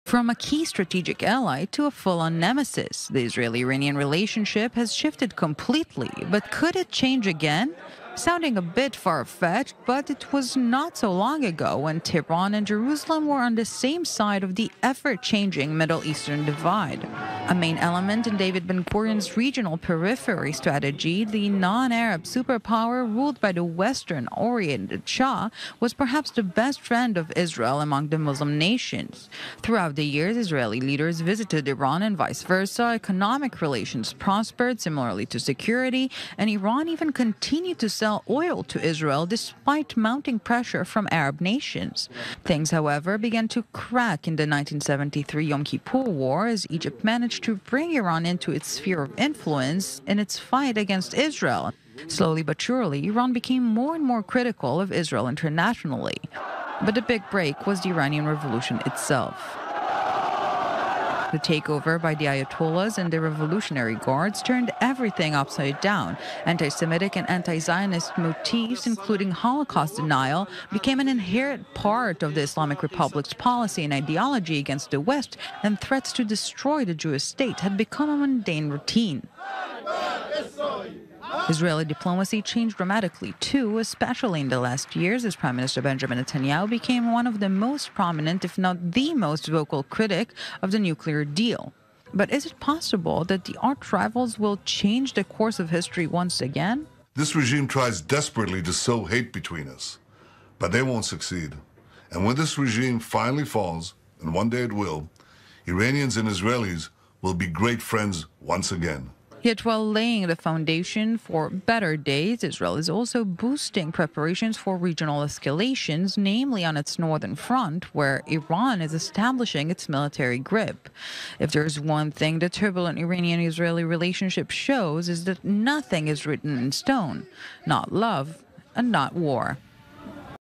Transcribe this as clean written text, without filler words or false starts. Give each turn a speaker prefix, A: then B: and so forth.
A: From a key strategic ally to a full-on nemesis, the Israeli-Iranian relationship has shifted completely. But could it change again? Sounding a bit far-fetched, but it was not so long ago when Tehran and Jerusalem were on the same side of the ever-changing Middle Eastern divide. A main element in David Ben-Gurion's regional periphery strategy, the non-Arab superpower ruled by the Western-oriented Shah, was perhaps the best friend of Israel among the Muslim nations. Throughout the years, Israeli leaders visited Iran and vice versa. Economic relations prospered, similarly to security, and Iran even continued to sell oil to Israel despite mounting pressure from Arab nations. Things, however, began to crack in the 1973 Yom Kippur War as Egypt managed to bring Iran into its sphere of influence in its fight against Israel. Slowly but surely, Iran became more and more critical of Israel internationally. But the big break was the Iranian Revolution itself. The takeover by the Ayatollahs and the Revolutionary Guards turned everything upside down. Anti-Semitic and anti-Zionist motifs, including Holocaust denial, became an inherent part of the Islamic Republic's policy and ideology against the West, and threats to destroy the Jewish state had become a mundane routine. Israeli diplomacy changed dramatically, too, especially in the last years, as Prime Minister Benjamin Netanyahu became one of the most prominent, if not the most vocal critic of the nuclear deal. But is it possible that the arch rivals will change the course of history once again?
B: This regime tries desperately to sow hate between us, but they won't succeed. And when this regime finally falls, and one day it will, Iranians and Israelis will be great friends once again.
A: Yet while laying the foundation for better days, Israel is also boosting preparations for regional escalations, namely on its northern front, where Iran is establishing its military grip. If there's one thing the turbulent Iranian-Israeli relationship shows, is that nothing is written in stone, not love and not war.